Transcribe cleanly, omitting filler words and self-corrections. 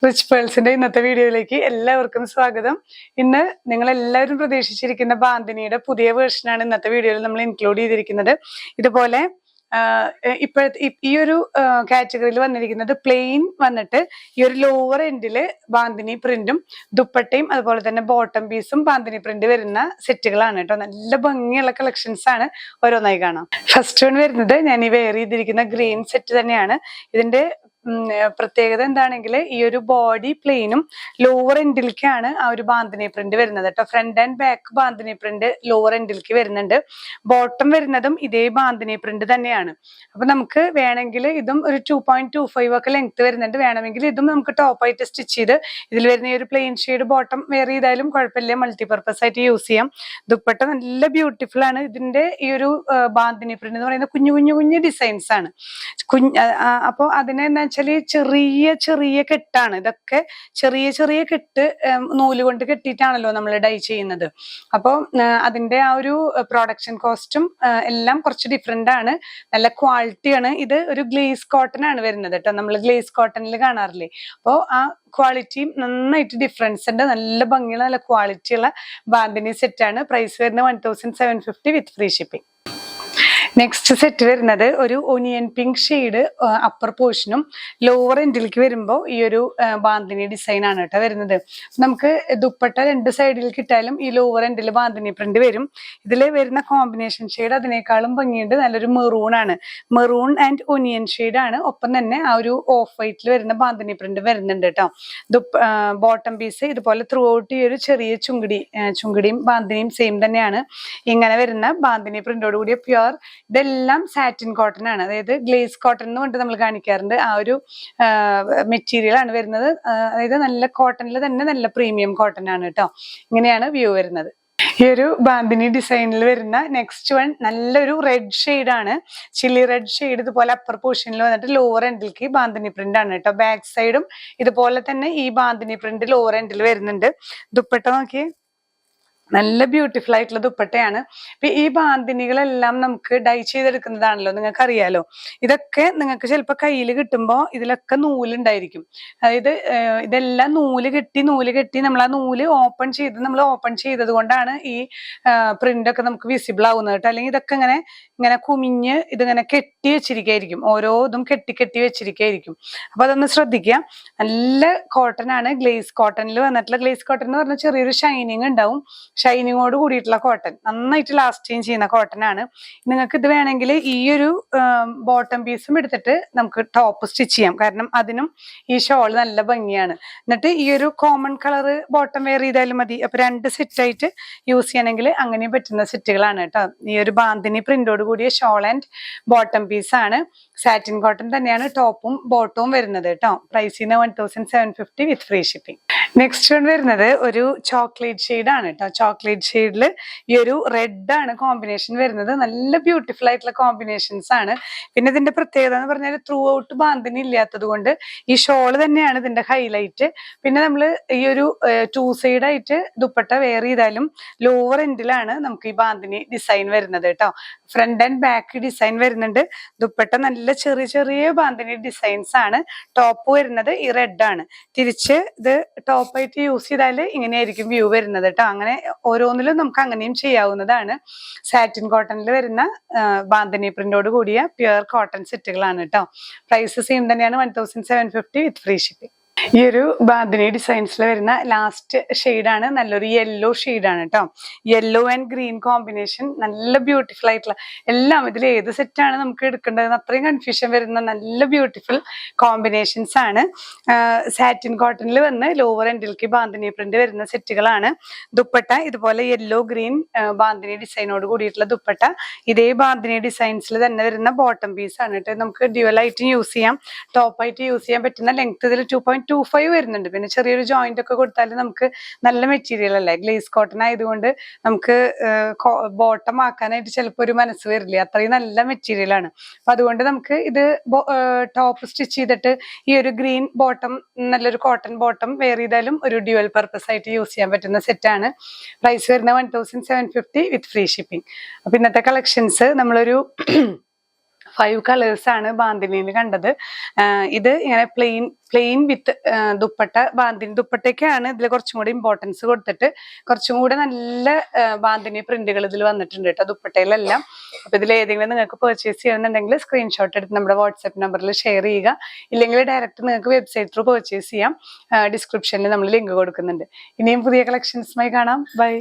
Rich പേൾസിന്റെ ഇന്നത്തെ വീഡിയോയിലേക്ക് എല്ലാവർക്കും സ്വാഗതം. ഇന്ന് നിങ്ങൾ എല്ലാവരും പ്രതീക്ഷിച്ചിരിക്കുന്ന ബാന്തിനിയുടെ പുതിയ വേർഷനാണ് ഇന്നത്തെ വീഡിയോയിൽ നമ്മൾ ഇൻക്ലൂഡ് ചെയ്തിരിക്കുന്നത്. ഇതുപോലെ ഇപ്പോഴത്തെ ഈ ഒരു കാറ്റഗറിയിൽ വന്നിരിക്കുന്നത് പ്ലെയിൻ വന്നിട്ട് ഈ ഒരു ലോവർ എൻഡില് ബാന്തിനി പ്രിന്റും ദുപ്പട്ടയും അതുപോലെ തന്നെ ബോട്ടം പീസും ബാന്തിനി പ്രിന്റ് വരുന്ന സെറ്റുകളാണ് കേട്ടോ. നല്ല ഭംഗിയുള്ള കളക്ഷൻസ് ആണ്. ഓരോന്നായി കാണാം. ഫസ്റ്റ് വൺ വരുന്നത് ഞാൻ ഈ വെയർ ചെയ്തിരിക്കുന്ന ഗ്രീൻ സെറ്റ് തന്നെയാണ്. ഇതിന്റെ പ്രത്യേകത എന്താണെങ്കിൽ ഈ ഒരു ബോഡി പ്ലെയിനും ലോവർ എൻഡിലേക്കാണ് ആ ഒരു ബാന്തിനി പ്രിന്റ് വരുന്നത് കേട്ടോ. Front and back bandhani print lower എൻഡിലേക്ക് വരുന്നുണ്ട്. ബോട്ടം വരുന്നതും ഇതേ ബാന്തിനി പ്രിന്റ് തന്നെയാണ്. അപ്പൊ നമുക്ക് വേണമെങ്കിൽ ഇതും ഒരു 2.25 ഒക്കെ ലെങ്ത് വരുന്നുണ്ട്. വേണമെങ്കിൽ ഇതും നമുക്ക് ടോപ്പായിട്ട് സ്റ്റിച്ച് ചെയ്ത് ഇതിൽ വരുന്ന ഈ ഒരു പ്ലെയിൻ ഷെയ്ഡ് ബോട്ടം വെയർ ചെയ്താലും കുഴപ്പമില്ല, മൾട്ടിപർപ്പസ് ആയിട്ട് യൂസ് ചെയ്യാം. ദുപ്പട്ട നല്ല ബ്യൂട്ടിഫുൾ ആണ്. ഇതിന്റെ ഈ ഒരു ബാന്തിനി പ്രിന്റ് എന്ന് പറയുന്ന കുഞ്ഞു കുഞ്ഞു കുഞ്ഞു ഡിസൈൻസ് ആണ്. അപ്പൊ അതിനെ എന്താ വെച്ചാൽ ചെറിയ ചെറിയ കെട്ടാണ്. ഇതൊക്കെ ചെറിയ ചെറിയ കെട്ട് നൂല് കൊണ്ട് കെട്ടിയിട്ടാണല്ലോ നമ്മൾ ഡൈ ചെയ്യുന്നത്. അപ്പോൾ അതിന്റെ ആ ഒരു പ്രൊഡക്ഷൻ കോസ്റ്റും എല്ലാം കുറച്ച് ഡിഫറെന്റ് ആണ്. നല്ല ക്വാളിറ്റിയാണ്. ഇത് ഒരു ഗ്ലേസ് കോട്ടൺ ആണ് വരുന്നത് കേട്ടോ. നമ്മൾ ഗ്ലേസ് കോട്ടണിൽ കാണാറില്ലേ, അപ്പോൾ ആ ക്വാളിറ്റിയും നന്നായിട്ട് ഡിഫറൻസ് ഉണ്ട്. നല്ല ഭംഗിയുള്ള നല്ല ക്വാളിറ്റിയുള്ള ബാന്തിനി സെറ്റ് ആണ്. പ്രൈസ് വരുന്നത് 1750 with free shipping. Next set വരുന്നത് ഒരു ഒനിയൻ പിങ്ക് ഷെയ്ഡ് അപ്പർ പോർഷനും ലോവർ എൻഡിലേക്ക് വരുമ്പോൾ ഈ ഒരു ബാന്തിനി ഡിസൈൻ ആണ് കേട്ടോ വരുന്നത്. നമുക്ക് ദുപ്പട്ട രണ്ട് സൈഡിലേക്ക് ഇട്ടാലും ഈ ലോവർ എൻഡിൽ ബാന്തിനി പ്രിന്റ് വരും. ഇതിൽ വരുന്ന കോമ്പിനേഷൻ ഷെയ്ഡ് അതിനേക്കാളും ഭംഗിയുണ്ട്. നല്ലൊരു മെറൂൺ ആണ്. മെറൂൺ ആൻഡ് ഒനിയൻ ഷെയ്ഡ് ആണ്. ഒപ്പം തന്നെ ആ ഒരു ഓഫ് വൈറ്റിൽ വരുന്ന ബാന്തിനി പ്രിന്റ് വരുന്നുണ്ട് കേട്ടോ. ബോട്ടം പീസ് ഇതുപോലെ ത്രൂ ഔട്ട് ഈ ഒരു ചെറിയ ചുങ്കിടിയും ബാന്തിനിയും സെയിം തന്നെയാണ്. ഇങ്ങനെ വരുന്ന ബാന്തിനി പ്രിന്റോട് കൂടിയ പ്യുവർ, ഇതെല്ലാം സാറ്റിൻ കോട്ടൺ ആണ്. അതായത് ഗ്ലേസ് കോട്ടൺ എന്ന് കൊണ്ട് നമ്മൾ കാണിക്കാറുണ്ട്. ആ ഒരു മെറ്റീരിയൽ ആണ് വരുന്നത്. അതായത് നല്ല കോട്ടണിൽ തന്നെ നല്ല പ്രീമിയം കോട്ടൺ ആണ് കേട്ടോ. ഇങ്ങനെയാണ് വ്യൂ വരുന്നത്. ഈ ഒരു ബാന്തിനി ഡിസൈനിൽ വരുന്ന നെക്സ്റ്റ് വൺ നല്ലൊരു റെഡ് ഷെയ്ഡ് ആണ്. Chilli red shade. ഇതുപോലെ അപ്പർ പോർഷനിൽ വന്നിട്ട് ലോവർ എൻഡിലേക്ക് ബാന്തിനി പ്രിന്റ് ആണ് കേട്ടോ. ബാക്ക് സൈഡും ഇതുപോലെ തന്നെ ഈ ബാന്തിനി പ്രിന്റ് ലോവർ എൻഡിൽ വരുന്നുണ്ട്. ദുപ്പട്ട നോക്കിയേ, നല്ല ബ്യൂട്ടിഫുൾ ആയിട്ടുള്ള ദുപ്പട്ടയാണ്. ഇപ്പൊ ഈ ബാന്തിനികളെല്ലാം നമുക്ക് ഡൈ ചെയ്തെടുക്കുന്നതാണല്ലോ, നിങ്ങൾക്ക് അറിയാലോ. ഇതൊക്കെ നിങ്ങൾക്ക് ചിലപ്പോൾ കയ്യിൽ കിട്ടുമ്പോൾ ഇതിലൊക്കെ നൂലുണ്ടായിരിക്കും. അതായത് ഇതെല്ലാം നൂല് കെട്ടി നമ്മൾ ആ നൂല് ഓപ്പൺ ചെയ്തത് കൊണ്ടാണ് ഈ പ്രിന്റ് ഒക്കെ നമുക്ക് വിസിബിൾ ആവുന്നത് കേട്ടോ. അല്ലെങ്കിൽ ഇതൊക്കെ ഇങ്ങനെ കുമിഞ്ഞ് ഇതിങ്ങനെ കെട്ടി വെച്ചിരിക്കുകയായിരിക്കും. ഓരോ ഇതും കെട്ടി വെച്ചിരിക്കുകയായിരിക്കും. അപ്പൊ അതൊന്ന് ശ്രദ്ധിക്കുക. നല്ല കോട്ടൺ ആണ്. ഗ്ലേസ് കോട്ടണിൽ വന്നിട്ടുള്ള, ഗ്ലേസ് കോട്ടൺ എന്ന് പറഞ്ഞാൽ ചെറിയൊരു ഷൈനിങ് ഉണ്ടാവും. ഷൈനിങ്ങോട് കൂടിയിട്ടുള്ള കോട്ടൺ, നന്നായിട്ട് ലാസ്റ്റ് ചെയ്യുന്ന കോട്ടൺ ആണ്. നിങ്ങൾക്ക് ഇത് വേണമെങ്കിൽ ഈ ഒരു ബോട്ടം പീസും എടുത്തിട്ട് നമുക്ക് ടോപ്പ് സ്റ്റിച്ച് ചെയ്യാം. കാരണം അതിനും ഈ ഷോൾ നല്ല ഭംഗിയാണ്. എന്നിട്ട് ഈ ഒരു കോമൺ കളർ ബോട്ടം വെയർ ചെയ്താലും മതി. അപ്പൊ രണ്ട് സെറ്റ് ആയിട്ട് യൂസ് ചെയ്യണമെങ്കിൽ അങ്ങനെ പറ്റുന്ന സെറ്റുകളാണ് കേട്ടോ. ഈ ഒരു ബാന്തിനി പ്രിന്റോട് കൂടിയ ഷോൾ ആൻഡ് ബോട്ടം പീസ് ആണ്. സാറ്റിൻ കോട്ടൺ തന്നെയാണ് ടോപ്പും ബോട്ടവും വരുന്നത് കേട്ടോ. Price 1750 with free shipping. Next one വരുന്നത് ഒരു ചോക്ലേറ്റ് ഷെയ്ഡ് ആണ് കേട്ടോ. ചോക്ലേറ്റ് ഷെയ്ഡിൽ ഈ ഒരു റെഡ് ആണ് കോമ്പിനേഷൻ വരുന്നത്. നല്ല ബ്യൂട്ടിഫുൾ ആയിട്ടുള്ള കോമ്പിനേഷൻസ് ആണ്. പിന്നെ ഇതിന്റെ പ്രത്യേകത എന്ന് പറഞ്ഞാൽ ത്രൂ ഔട്ട് ബാന്തിനി ഇല്ലാത്തത് കൊണ്ട് ഈ ഷോള് തന്നെയാണ് ഇതിന്റെ ഹൈലൈറ്റ്. പിന്നെ നമ്മൾ ഈ ഒരു 2 സൈഡ് ആയിട്ട് ദുപ്പട്ട വെയർ ചെയ്താലും ലോവർ എൻഡിലാണ് നമുക്ക് ഈ ബാന്തിനി ഡിസൈൻ വരുന്നത് കേട്ടോ. ഫ്രണ്ട് ആൻഡ് ബാക്ക് ഡിസൈൻ വരുന്നുണ്ട്. ദുപ്പട്ട നല്ല ചെറിയ ചെറിയ ബാന്തിനി ഡിസൈൻസ് ആണ്. ടോപ്പ് വരുന്നത് ഈ റെഡ് ആണ്. തിരിച്ച് ഇത് ടോപ്പായിട്ട് യൂസ് ചെയ്താൽ ഇങ്ങനെയായിരിക്കും വ്യൂ വരുന്നത് കേട്ടോ. അങ്ങനെ ഓരോന്നിലും നമുക്ക് അങ്ങനെയും ചെയ്യാവുന്നതാണ്. സാറ്റിൻ കോട്ടണിൽ വരുന്ന ബാന്തിനി പ്രിന്റോട് കൂടിയ പ്യുവർ കോട്ടൺ സെറ്റുകളാണ് കേട്ടോ. പ്രൈസ് സെയിം തന്നെയാണ്, 1750 വിത്ത് ഫ്രീ ഷിപ്പിംഗ്. ഈ ഒരു ബാന്തിനി ഡിസൈൻസിൽ വരുന്ന ലാസ്റ്റ് ഷെയ്ഡാണ് നല്ലൊരു യെല്ലോ ഷെയ്ഡാണ് കേട്ടോ. യെല്ലോ ആൻഡ് ഗ്രീൻ കോമ്പിനേഷൻ നല്ല ബ്യൂട്ടിഫുൾ ആയിട്ടുള്ള, എല്ലാം ഇതിൽ ഏത് സെറ്റാണ് നമുക്ക് എടുക്കേണ്ടതെന്ന് അത്രയും കൺഫ്യൂഷൻ വരുന്ന നല്ല ബ്യൂട്ടിഫുൾ കോമ്പിനേഷൻസ് ആണ്. സാറ്റിൻ കോട്ടണിൽ വന്ന് ലോവർ എൻഡിലേക്ക് ബാന്തിനി പ്രിന്റ് വരുന്ന സെറ്റുകളാണ്. ദുപ്പട്ട ഇതുപോലെ യെല്ലോ ഗ്രീൻ ബാന്തിനി ഡിസൈനോട് കൂടിയിട്ടുള്ള ദുപ്പട്ട. ഇതേ ബാന്തിനി ഡിസൈൻസിൽ തന്നെ വരുന്ന ബോട്ടം പീസ് ആണ് കേട്ടോ. നമുക്ക് ഡ്യുവലായിട്ട് യൂസ് ചെയ്യാം, ടോപ്പായിട്ട് യൂസ് ചെയ്യാൻ പറ്റുന്ന ലെങ്ത് ഇതിൽ 2.25 വരുന്നുണ്ട്. പിന്നെ ചെറിയൊരു ജോയിന്റ് ഒക്കെ കൊടുത്താൽ നമുക്ക് നല്ല മെറ്റീരിയൽ അല്ലേ. ഗ്ലേസ് കോട്ടൺ ആയതുകൊണ്ട് നമുക്ക് ബോട്ടം ആക്കാനായിട്ട് ചിലപ്പോൾ ഒരു മനസ്സ് വരില്ല. അത്രയും നല്ല മെറ്റീരിയൽ ആണ്. അപ്പൊ അതുകൊണ്ട് നമുക്ക് ഇത് ടോപ്പ് സ്റ്റിച്ച് ചെയ്തിട്ട് ഈ ഒരു ഗ്രീൻ ബോട്ടം, നല്ലൊരു കോട്ടൺ ബോട്ടം വെയർ ചെയ്താലും ഒരു ഡ്യുവൽ പർപ്പസ് ആയിട്ട് യൂസ് ചെയ്യാൻ പറ്റുന്ന സെറ്റാണ്. പ്രൈസ് വരുന്നത് 1750 വിത്ത് ഫ്രീ ഷിപ്പിംഗ്. അപ്പൊ ഇന്നത്തെ കളക്ഷൻസ് നമ്മളൊരു 5 കളേഴ്സ് ആണ് ബാന്തിനിയിൽ കണ്ടത്. ഇത് ഇങ്ങനെ പ്ലെയിൻ വിത്ത് ദുപ്പട്ട. ബാന്തിനി ദുപ്പട്ടയ്ക്കാണ് ഇതിൽ കുറച്ചും കൂടി ഇമ്പോർട്ടൻസ് കൊടുത്തിട്ട് കുറച്ചും കൂടെ നല്ല ബാന്തിനി പ്രിന്റുകൾ ഇതിൽ വന്നിട്ടുണ്ട് കേട്ടോ, ദുപ്പട്ടയിലെല്ലാം. അപ്പൊ ഇതിൽ ഏതെങ്കിലും നിങ്ങൾക്ക് പർച്ചേസ് ചെയ്യണമെന്നുണ്ടെങ്കിൽ സ്ക്രീൻഷോട്ട് എടുത്ത് നമ്മുടെ വാട്സ്ആപ്പ് നമ്പറിൽ ഷെയർ ചെയ്യുക. ഇല്ലെങ്കിൽ ഡയറക്റ്റ് നിങ്ങൾക്ക് വെബ്സൈറ്റ് ത്രൂ പർച്ചേസ് ചെയ്യാം. ഡിസ്ക്രിപ്ഷനിൽ നമ്മൾ ലിങ്ക് കൊടുക്കുന്നുണ്ട്. ഇനിയും പുതിയ കളക്ഷൻസുമായി കാണാം. ബൈ.